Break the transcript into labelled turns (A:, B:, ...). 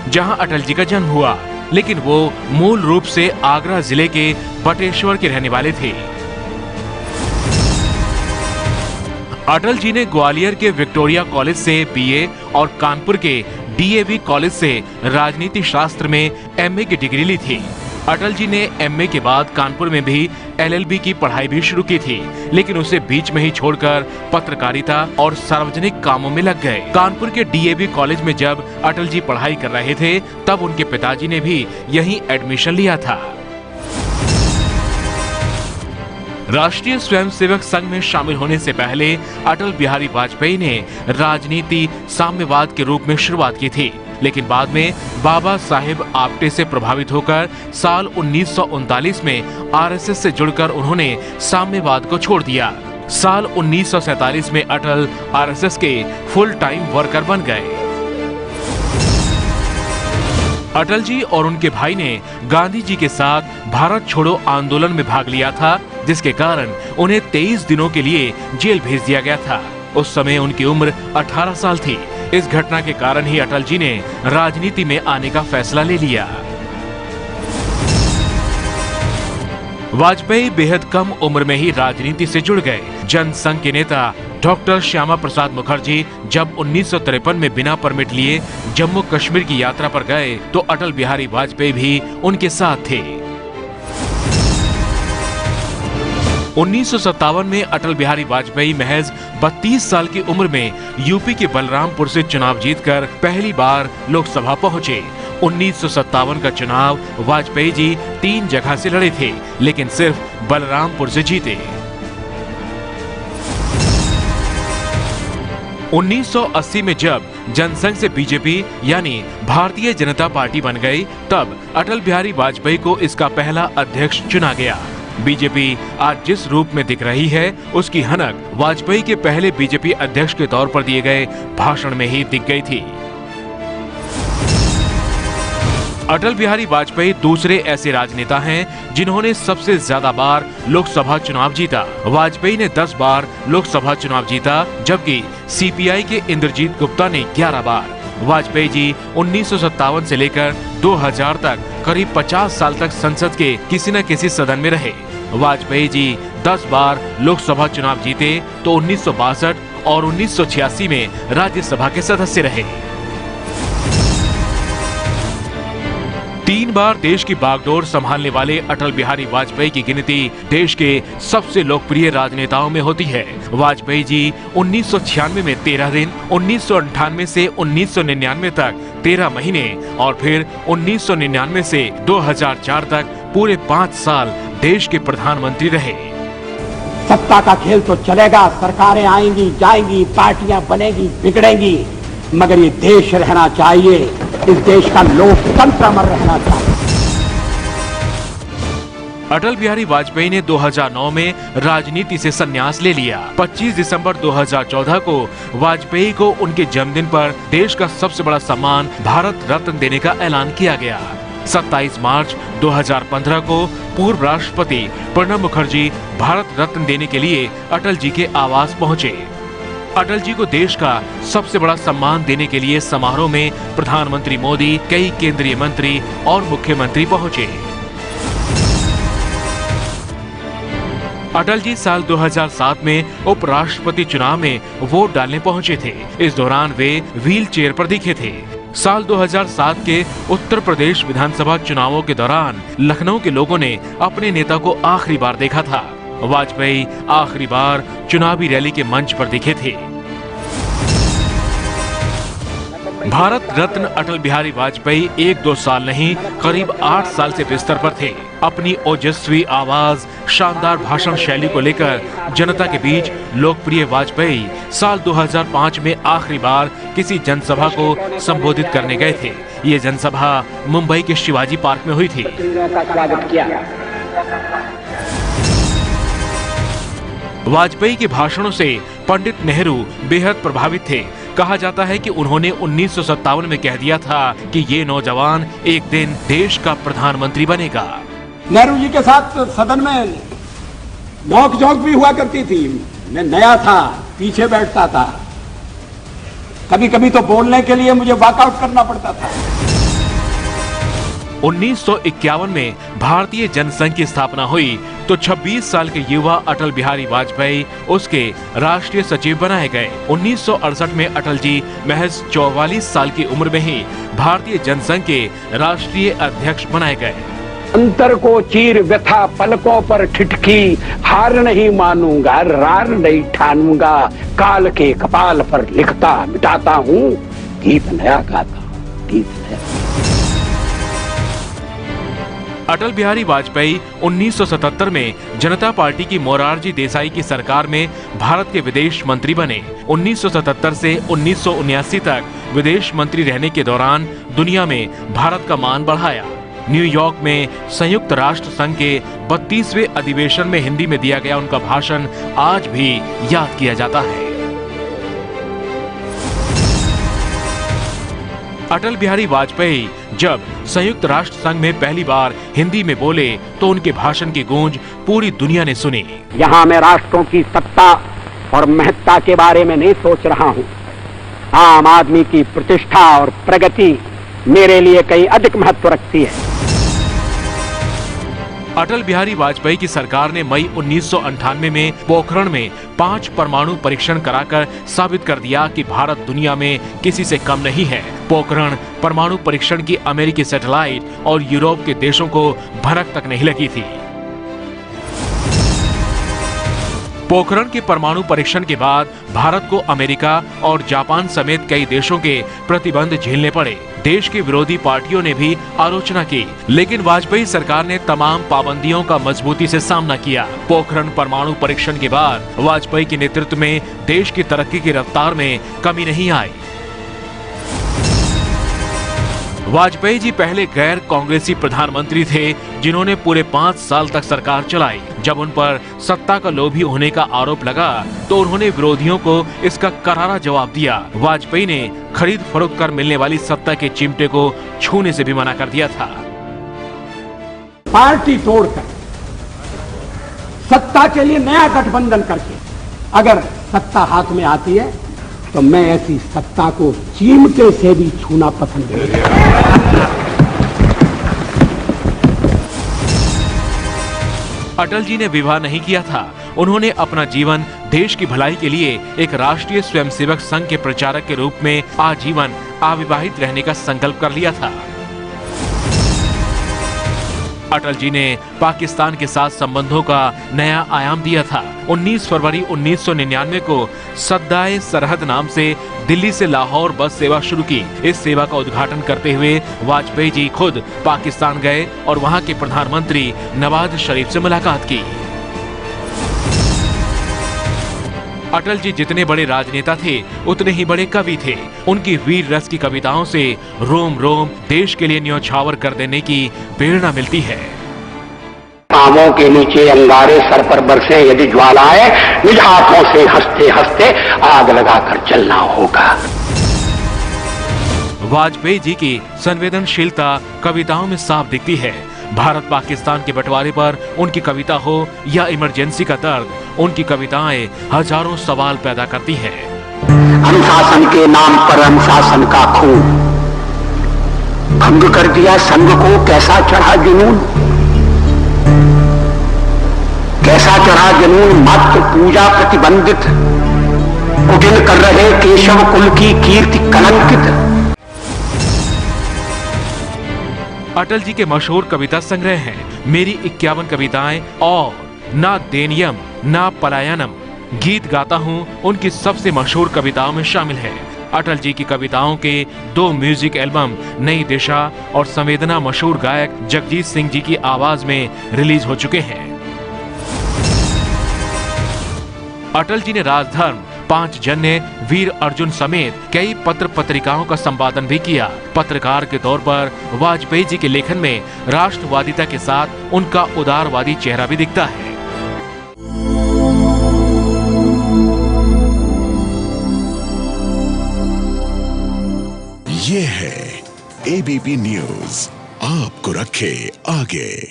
A: जहां अटल जी का जन्म हुआ, लेकिन वो मूल रूप से आगरा जिले के बटेश्वर के रहने वाले थे। अटल जी ने ग्वालियर के विक्टोरिया कॉलेज से बीए और कानपुर के डीएवी कॉलेज से राजनीति शास्त्र में एमए की डिग्री ली थी। अटल जी ने एमए के बाद कानपुर में भी एलएलबी की पढ़ाई भी शुरू की थी, लेकिन उसे बीच में ही छोड़कर पत्रकारिता और सार्वजनिक कामों में लग गए। कानपुर के डीएवी कॉलेज में जब अटल जी पढ़ाई कर रहे थे, तब उनके पिताजी ने भी यहीं एडमिशन लिया था। राष्ट्रीय स्वयंसेवक संघ में शामिल होने से पहले अटल बिहारी वाजपेयी ने राजनीति साम्यवाद के रूप में शुरुआत की थी, लेकिन बाद में बाबा साहेब आप्टे से प्रभावित होकर साल 1939 में आरएसएस से जुड़कर उन्होंने साम्यवाद को छोड़ दिया। साल 1947 में अटल आरएसएस के फुल टाइम वर्कर बन गए। अटल जी और उनके भाई ने गांधी जी के साथ भारत छोड़ो आंदोलन में भाग लिया था, जिसके कारण उन्हें 23 दिनों के लिए जेल भेज दिया गया था। उस समय उनकी उम्र 18 साल थी। इस घटना के कारण ही अटल जी ने राजनीति में आने का फैसला ले लिया। वाजपेयी बेहद कम उम्र में ही राजनीति से जुड़ गए। जनसंघ के नेता डॉक्टर श्यामा प्रसाद मुखर्जी जब 1953 में बिना परमिट लिए जम्मू कश्मीर की यात्रा पर गए, तो अटल बिहारी वाजपेयी भी उनके साथ थे। 1957 में अटल बिहारी वाजपेयी महज 32 साल की उम्र में यूपी के बलरामपुर से चुनाव जीतकर पहली बार लोकसभा पहुंचे। 1957 का चुनाव वाजपेयी जी 3 जगह से लड़े थे, लेकिन सिर्फ बलरामपुर से जीते। 1980 में जब जनसंघ से बीजेपी यानी भारतीय जनता पार्टी बन गई, तब अटल बिहारी वाजपेयी को इसका पहला अध्यक्ष चुना गया। बीजेपी आज जिस रूप में दिख रही है, उसकी हनक वाजपेयी के पहले बीजेपी अध्यक्ष के तौर पर दिए गए भाषण में ही दिख गई थी। अटल बिहारी वाजपेयी दूसरे ऐसे राजनेता हैं जिन्होंने सबसे ज्यादा बार लोकसभा चुनाव जीता। वाजपेयी ने 10 बार लोकसभा चुनाव जीता, जबकि सीपीआई के इंद्रजीत गुप्ता ने 11 बार। वाजपेयी जी 1957 से लेकर 2000 तक करीब 50 साल तक संसद के किसी न किसी सदन में रहे। वाजपेयी जी 10 बार लोकसभा चुनाव जीते, तो 1962 और 1986 में राज्यसभा के सदस्य रहे। 3 बार देश की बागडोर संभालने वाले अटल बिहारी वाजपेयी की गिनती देश के सबसे लोकप्रिय राजनेताओं में होती है। वाजपेयी जी 1996 में 13 दिन, 1998 से 1999 तक 13 महीने और फिर 1999 से 2004 तक पूरे 5 साल देश के प्रधानमंत्री रहे।
B: सत्ता का खेल तो चलेगा, सरकारें आएंगी जाएंगी, पार्टियां बनेगी बिगड़ेंगी, मगर ये देश रहना चाहिए। इस देश का लोकतंत्र अमर रहना चाहिए।
A: अटल बिहारी वाजपेयी ने 2009 में राजनीति से संन्यास ले लिया। 25 दिसंबर 2014 को वाजपेयी को उनके जन्मदिन पर देश का सबसे बड़ा सम्मान भारत रत्न देने का ऐलान किया गया। 27 मार्च 2015 को पूर्व राष्ट्रपति प्रणब मुखर्जी भारत रत्न देने के लिए अटल जी के आवास पहुंचे। अटल जी को देश का सबसे बड़ा सम्मान देने के लिए समारोह में प्रधानमंत्री मोदी, कई केंद्रीय मंत्री और मुख्यमंत्री पहुंचे। अटल जी साल 2007 में उपराष्ट्रपति चुनाव में वोट डालने पहुंचे थे। इस दौरान वे व्हील चेयर पर दिखे थे। साल 2007 के उत्तर प्रदेश विधानसभा चुनावों के दौरान लखनऊ के लोगों ने अपने नेता को आखिरी बार देखा था। वाजपेयी आखिरी बार चुनावी रैली के मंच पर दिखे थे। भारत रत्न अटल बिहारी वाजपेयी 1-2 साल नहीं, करीब 8 साल से बिस्तर पर थे। अपनी ओजस्वी आवाज, शानदार भाषण शैली को लेकर जनता के बीच लोकप्रिय वाजपेयी साल 2005 में आखिरी बार किसी जनसभा को संबोधित करने गए थे। ये जनसभा मुंबई के शिवाजी पार्क में हुई थी। वाजपेयी के भाषणों से पंडित नेहरू बेहद प्रभावित थे। कहा जाता है कि उन्होंने 1957 में कह दिया था कि ये नौजवान एक दिन देश का प्रधानमंत्री बनेगा।
B: नेहरू जी के साथ सदन में नोक झोंक भी हुआ करती थी। मैं नया था, पीछे बैठता था, कभी कभी तो बोलने के लिए मुझे वॉकआउट करना पड़ता था।
A: 1951 में भारतीय जनसंघ की स्थापना हुई तो 26 साल के युवा अटल बिहारी वाजपेयी उसके राष्ट्रीय सचिव बनाए गए। 1968 में अटल जी महज 44 साल की उम्र में ही भारतीय जनसंघ के राष्ट्रीय अध्यक्ष बनाए गए।
B: अंतर को चीर व्यथा पलकों पर ठिठकी, हार नहीं मानूंगा, रार नहीं ठानूंगा, काल के कपाल पर लिखता मिटाता हूँ, गीत नया गाता हूँ, गीत नया।
A: अटल बिहारी वाजपेयी 1977 में जनता पार्टी की मोरारजी देसाई की सरकार में भारत के विदेश मंत्री बने। 1977 से 1979 तक विदेश मंत्री रहने के दौरान दुनिया में भारत का मान बढ़ाया। न्यूयॉर्क में संयुक्त राष्ट्र संघ के 32वें अधिवेशन में हिंदी में दिया गया उनका भाषण आज भी याद किया जाता है। अटल बिहारी वाजपेयी जब संयुक्त राष्ट्र संघ में पहली बार हिंदी में बोले तो उनके भाषण की गूंज पूरी दुनिया ने सुनी।
B: यहाँ मैं राष्ट्रों की सत्ता और महत्ता के बारे में नहीं सोच रहा हूँ। आम आदमी की प्रतिष्ठा और प्रगति मेरे लिए कहीं अधिक महत्व रखती है।
A: अटल बिहारी वाजपेयी की सरकार ने मई 1998 में पोखरण में 5 परमाणु परीक्षण कराकर साबित कर दिया कि भारत दुनिया में किसी से कम नहीं है। पोखरण परमाणु परीक्षण की अमेरिकी सैटेलाइट और यूरोप के देशों को भनक तक नहीं लगी थी। पोखरण के परमाणु परीक्षण के बाद भारत को अमेरिका और जापान समेत कई देशों के प्रतिबंध झेलने पड़े। देश की विरोधी पार्टियों ने भी आलोचना की, लेकिन वाजपेयी सरकार ने तमाम पाबंदियों का मजबूती से सामना किया। पोखरण परमाणु परीक्षण के बाद वाजपेयी के नेतृत्व में देश की तरक्की की रफ्तार में कमी नहीं आई। वाजपेयी जी पहले गैर कांग्रेसी प्रधानमंत्री थे जिन्होंने पूरे 5 साल तक सरकार चलाई। जब उन पर सत्ता का लोभी होने का आरोप लगा तो उन्होंने विरोधियों को इसका करारा जवाब दिया। वाजपेयी ने खरीद फरोख्त कर मिलने वाली सत्ता के चिमटे को छूने से भी मना कर दिया था।
B: पार्टी तोड़कर सत्ता के लिए नया गठबंधन करके अगर सत्ता हाथ में आती है तो मैं ऐसी सत्ता को चिमटे से भी छूना पसंद नहीं करता।
A: अटल जी ने विवाह नहीं किया था। उन्होंने अपना जीवन देश की भलाई के लिए एक राष्ट्रीय स्वयंसेवक संघ के प्रचारक के रूप में आजीवन अविवाहित रहने का संकल्प कर लिया था। अटल जी ने पाकिस्तान के साथ संबंधों का नया आयाम दिया था। 19 फरवरी 1999 को सद्दाए सरहद नाम से दिल्ली से लाहौर बस सेवा शुरू की। इस सेवा का उद्घाटन करते हुए वाजपेयी जी खुद पाकिस्तान गए और वहां के प्रधानमंत्री नवाज शरीफ से मुलाकात की। अटल जी जितने बड़े राजनेता थे उतने ही बड़े कवि थे। उनकी वीर रस की कविताओं से रोम रोम देश के लिए न्योछावर कर देने की प्रेरणा मिलती है।
B: पांवों के नीचे अंगारे सर पर बरसे यदि ज्वालाएं, निज हाथों से हंसते हंसते आग लगाकर जलना होगा।
A: वाजपेयी जी की संवेदनशीलता कविताओं में साफ दिखती है। भारत पाकिस्तान के बंटवारे पर उनकी कविता हो या इमरजेंसी का दर्द, उनकी कविताएं हजारों सवाल पैदा करती हैं।
B: अनुशासन के नाम पर अनुशासन का खून भंग कर दिया संघ को, कैसा चढ़ा जुनून, कैसा चढ़ा जुनून, मत पूजा प्रतिबंधित, कुटिल कर रहे केशव कुल की कीर्ति कलंकित।
A: अटल जी के मशहूर कविता संग्रह हैं मेरी 51 कविताएं और ना देनियम ना पलायनम, गीत गाता हूँ उनकी सबसे मशहूर कविताओं में शामिल है। अटल जी की कविताओं के 2 म्यूजिक एल्बम नई दिशा और संवेदना मशहूर गायक जगजीत सिंह जी की आवाज में रिलीज हो चुके हैं। अटल जी ने राजधर्म, 5 जन्य, वीर अर्जुन समेत कई पत्र पत्रिकाओं का संपादन भी किया। पत्रकार के तौर पर वाजपेयी जी के लेखन में राष्ट्रवादिता के साथ उनका उदारवादी चेहरा भी दिखता है।
C: ये है एबीपी न्यूज़, आपको रखे आगे।